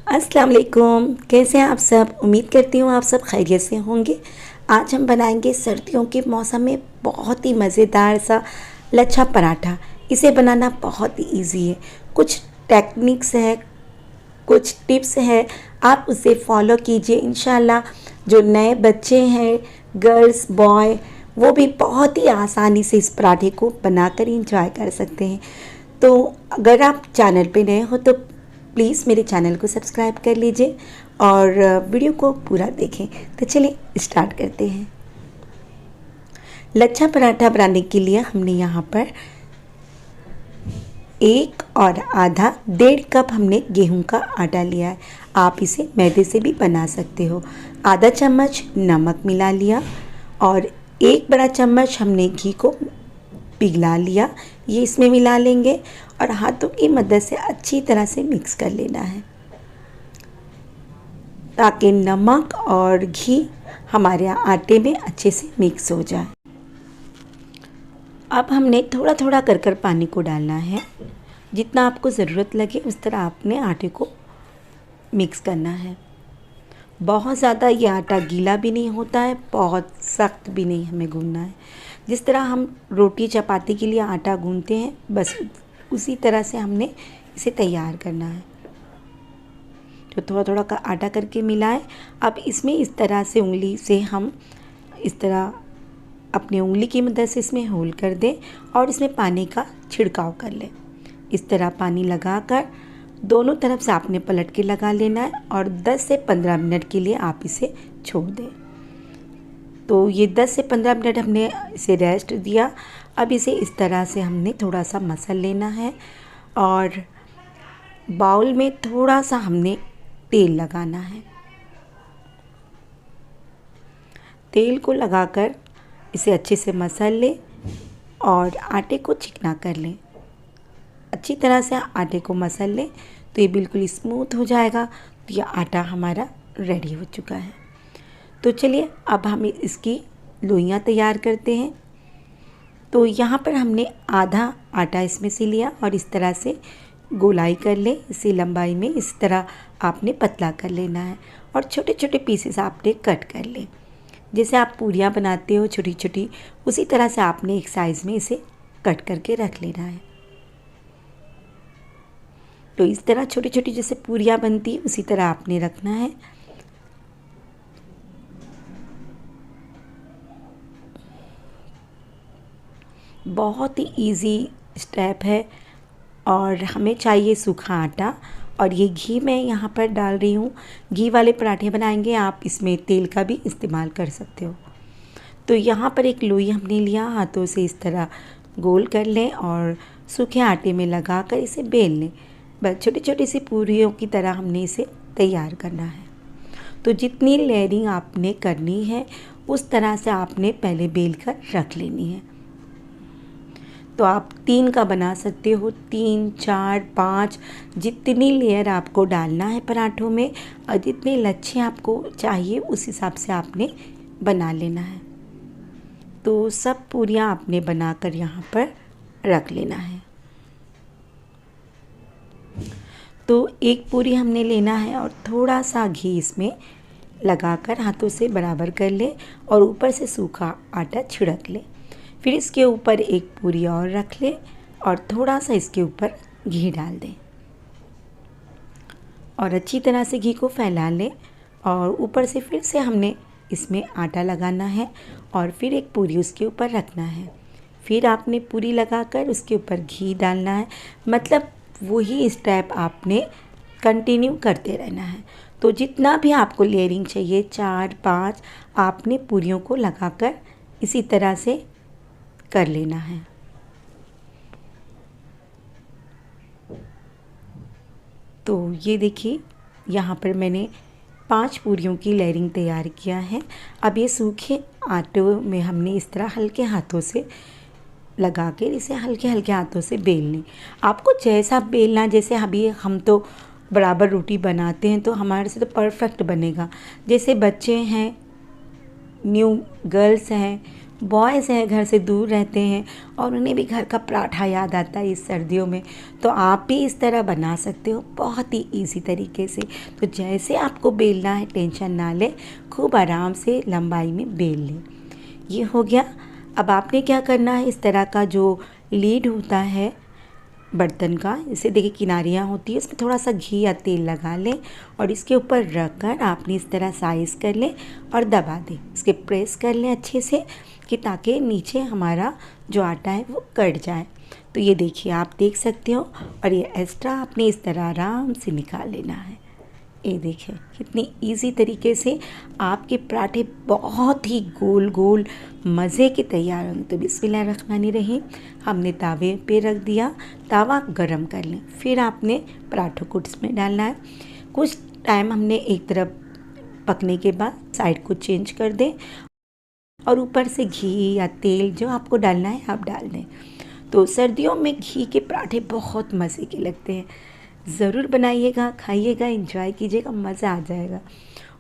अस्सलाम वालेकुम। कैसे हैं आप सब? उम्मीद करती हूँ आप सब खैरियत से होंगे। आज हम बनाएंगे सर्दियों के मौसम में बहुत ही मज़ेदार सा लच्छा पराठा। इसे बनाना बहुत ही इजी है। कुछ टेक्निक्स है, कुछ टिप्स है, आप उसे फॉलो कीजिए। इंशाल्लाह जो नए बच्चे हैं, गर्ल्स बॉय, वो भी बहुत ही आसानी से इस पराठे को बनाकर इंजॉय कर सकते हैं। तो अगर आप चैनल पे नए हो तो प्लीज़ मेरे चैनल को सब्सक्राइब कर लीजिए और वीडियो को पूरा देखें। तो चलिए स्टार्ट करते हैं। लच्छा पराठा बनाने के लिए हमने यहाँ पर 1 और आधा 1.5 कप हमने गेहूं का आटा लिया है। आप इसे मैदे से भी बना सकते हो। आधा चम्मच नमक मिला लिया और 1 बड़ा चम्मच हमने घी को पिघला लिया, ये इसमें मिला लेंगे और हाथों की मदद से अच्छी तरह से मिक्स कर लेना है ताकि नमक और घी हमारे आटे में अच्छे से मिक्स हो जाए। अब हमने थोड़ा थोड़ा कर कर पानी को डालना है, जितना आपको ज़रूरत लगे उस तरह आपने आटे को मिक्स करना है। बहुत ज़्यादा ये आटा गीला भी नहीं होता है, बहुत सख्त भी नहीं हमें गूंदना है। जिस तरह हम रोटी चपाती के लिए आटा गूंदते हैं, बस उसी तरह से हमने इसे तैयार करना है। तो थोड़ा थोड़ा का आटा करके मिलाएं। अब इसमें इस तरह से उंगली से हम इस तरह अपनी उंगली की मदद से इसमें होल कर दें और इसमें पानी का छिड़काव कर लें। इस तरह पानी लगाकर दोनों तरफ से आपने पलट के लगा लेना है और 10 से 15 मिनट के लिए आप इसे छोड़ दें। तो ये 10 से 15 मिनट हमने इसे रेस्ट दिया। अब इसे इस तरह से हमने थोड़ा सा मसल लेना है और बाउल में थोड़ा सा हमने तेल लगाना है। तेल को लगाकर इसे अच्छे से मसल लें और आटे को चिकना कर लें। अच्छी तरह से आटे को मसल लें तो ये बिल्कुल स्मूथ हो जाएगा। तो ये आटा हमारा रेडी हो चुका है। तो चलिए अब हम इसकी लोइयाँ तैयार करते हैं। तो यहाँ पर हमने आधा आटा इसमें से लिया और इस तरह से गोलाई कर लें। इसी लंबाई में इस तरह आपने पतला कर लेना है और छोटे छोटे पीसेस आपने कट कर लें। जैसे आप पूरियाँ बनाते हो छोटी छोटी, उसी तरह से आपने एक साइज़ में इसे कट करके रख लेना है। तो इस तरह छोटी छोटी जैसे पूरियाँ बनती है उसी तरह आपने रखना है। बहुत ही इजी स्टेप है और हमें चाहिए सूखा आटा और ये घी मैं यहाँ पर डाल रही हूँ। घी वाले पराठे बनाएंगे, आप इसमें तेल का भी इस्तेमाल कर सकते हो। तो यहाँ पर एक लोई हमने लिया, हाथों से इस तरह गोल कर लें और सूखे आटे में लगाकर इसे बेल लें। बस छोटी छोटी सी पूरियों की तरह हमने इसे तैयार करना है। तो जितनी लेयरिंग आपने करनी है उस तरह से आपने पहले बेल कर रख लेनी है। तो आप 3 का बना सकते हो, 3, 4, 5, जितनी लेयर आपको डालना है पराठों में और जितने लच्छे आपको चाहिए उस हिसाब से आपने बना लेना है। तो सब पूरियाँ आपने बनाकर यहाँ पर रख लेना है। तो एक पूरी हमने लेना है और थोड़ा सा घी इसमें लगाकर हाथों से बराबर कर ले और ऊपर से सूखा आटा छिड़क ले। फिर इसके ऊपर एक पूरी और रख ले और थोड़ा सा इसके ऊपर घी डाल दें और अच्छी तरह से घी को फैला लें और ऊपर से फिर से हमने इसमें आटा लगाना है और फिर एक पूरी उसके ऊपर रखना है। फिर आपने पूरी लगाकर उसके ऊपर घी डालना है, मतलब वही स्टेप आपने कंटिन्यू करते रहना है। तो जितना भी आपको लेयरिंग चाहिए 4, 5 आपने पूरियों को लगाकर इसी तरह से कर लेना है। तो ये देखिए यहाँ पर मैंने 5 पूरियों की लेयरिंग तैयार किया है। अब ये सूखे आटे में हमने इस तरह हल्के हाथों से लगा के इसे हल्के हल्के हाथों से बेल लें। आपको जैसा बेलना, जैसे अभी हम तो बराबर रोटी बनाते हैं तो हमारे से तो परफेक्ट बनेगा। जैसे बच्चे हैं, न्यू गर्ल्स हैं, बॉयज़ हैं घर से दूर रहते हैं और उन्हें भी घर का पराठा याद आता है इस सर्दियों में, तो आप भी इस तरह बना सकते हो बहुत ही इजी तरीके से। तो जैसे आपको बेलना है टेंशन ना ले, खूब आराम से लंबाई में बेल ले। ये हो गया। अब आपने क्या करना है, इस तरह का जो लीड होता है बर्तन का, इसे देखिए किनारियाँ होती है, इसमें थोड़ा सा घी या तेल लगा लें और इसके ऊपर रख कर आपने इस तरह साइज़ कर लें और दबा दें। इसके प्रेस कर लें अच्छे से कि ताकि नीचे हमारा जो आटा है वो कट जाए। तो ये देखिए आप देख सकते हो, और ये एक्स्ट्रा आपने इस तरह आराम से निकाल लेना है। ये देखिए कितनी इजी तरीके से आपके पराठे बहुत ही गोल गोल मज़े के तैयार होंगे। तो बिस्मिल्लाहिर्रहमानिर्रहीम, हमने तावे पे रख दिया, तावा गरम कर लें, फिर आपने पराठों को इसमें डालना है। कुछ टाइम हमने एक तरफ पकने के बाद साइड को चेंज कर दें और ऊपर से घी या तेल जो आपको डालना है आप डाल दें। तो सर्दियों में घी के पराठे बहुत मज़े के लगते हैं, ज़रूर बनाइएगा, खाइएगा, एंजॉय कीजिएगा, मज़ा आ जाएगा।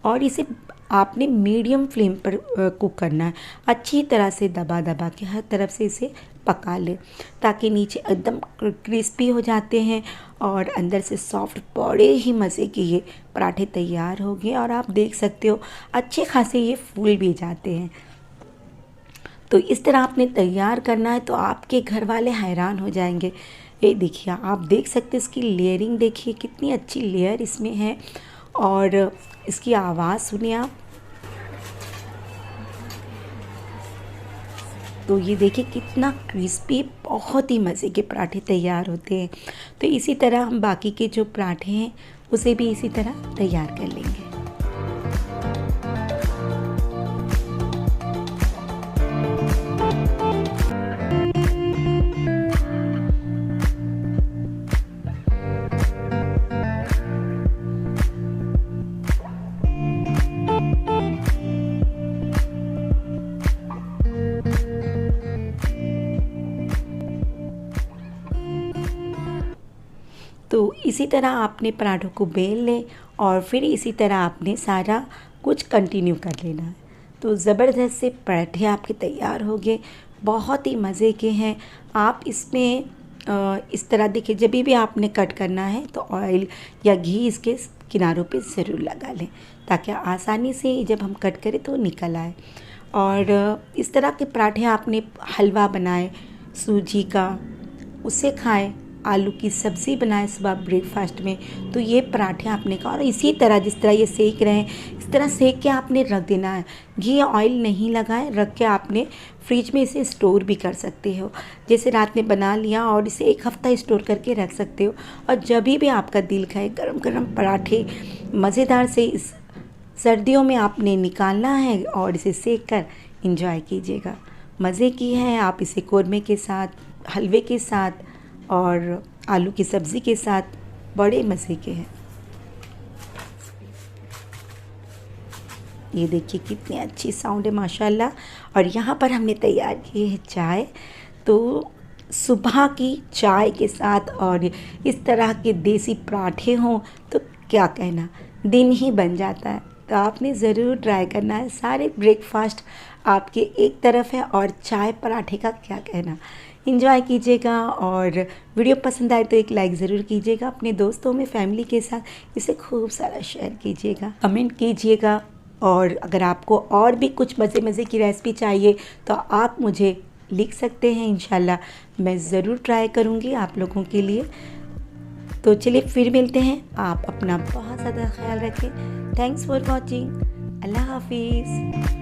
और इसे आपने मीडियम फ्लेम पर कुक करना है, अच्छी तरह से दबा दबा के हर तरफ से इसे पका लें ताकि नीचे एकदम क्रिस्पी हो जाते हैं और अंदर से सॉफ्ट, बड़े ही मज़े के ये पराठे तैयार हो गए। और आप देख सकते हो अच्छे खासे ये फूल भी जाते हैं। तो इस तरह आपने तैयार करना है, तो आपके घर वाले हैरान हो जाएंगे। ये देखिए आप देख सकते हैं, इसकी लेयरिंग देखिए कितनी अच्छी लेयर इसमें है, और इसकी आवाज़ सुनिए आप। तो ये देखिए कितना क्रिस्पी, बहुत ही मज़े के पराठे तैयार होते हैं। तो इसी तरह हम बाकी के जो पराठे हैं उसे भी इसी तरह तैयार कर लेंगे। तो इसी तरह आपने पराठों को बेल लें और फिर इसी तरह आपने सारा कुछ कंटिन्यू कर लेना है। तो ज़बरदस्त से पराठे आपके तैयार हो गए, बहुत ही मज़े के हैं। आप इसमें इस तरह देखिए, जब भी आपने कट करना है तो ऑयल या घी इसके किनारों पे ज़रूर लगा लें ताकि आसानी से जब हम कट करें तो निकल आए। और इस तरह के पराठे आपने हलवा बनाए सूजी का, उसे खाएं, आलू की सब्ज़ी बनाए सुबह ब्रेकफास्ट में, तो ये पराठे आपने खा। और इसी तरह जिस तरह ये सेक रहे हैं इस तरह सेक के आपने रख देना है। घी या ऑयल नहीं लगाए, रख के आपने फ्रिज में इसे स्टोर भी कर सकते हो। जैसे रात में बना लिया और इसे एक हफ़्ता स्टोर करके रख सकते हो, और जब भी आपका दिल खाए गरम गरम पराठे मज़ेदार से इस सर्दियों में आपने निकालना है और इसे सेक कर इंजॉय कीजिएगा। मज़े की है आप इसे कोरमे के साथ, हलवे के साथ और आलू की सब्ज़ी के साथ, बड़े मज़े के हैं। ये देखिए कितनी अच्छी साउंड है माशाल्लाह। और यहाँ पर हमने तैयार की है चाय। तो सुबह की चाय के साथ और इस तरह के देसी पराठे हों तो क्या कहना, दिन ही बन जाता है। तो आपने ज़रूर ट्राई करना है। सारे ब्रेकफास्ट आपके एक तरफ है और चाय पराठे का क्या कहना। इंजॉय कीजिएगा, और वीडियो पसंद आए तो एक लाइक ज़रूर कीजिएगा। अपने दोस्तों में, फैमिली के साथ इसे खूब सारा शेयर कीजिएगा, कमेंट कीजिएगा। और अगर आपको और भी कुछ मज़े मज़े की रेसिपी चाहिए तो आप मुझे लिख सकते हैं, इंशाल्लाह मैं ज़रूर ट्राई करूँगी आप लोगों के लिए। तो चलिए फिर मिलते हैं। आप अपना बहुत ज़्यादा ख्याल रखें। Thanks for watching. अल्लाह हाफिज़।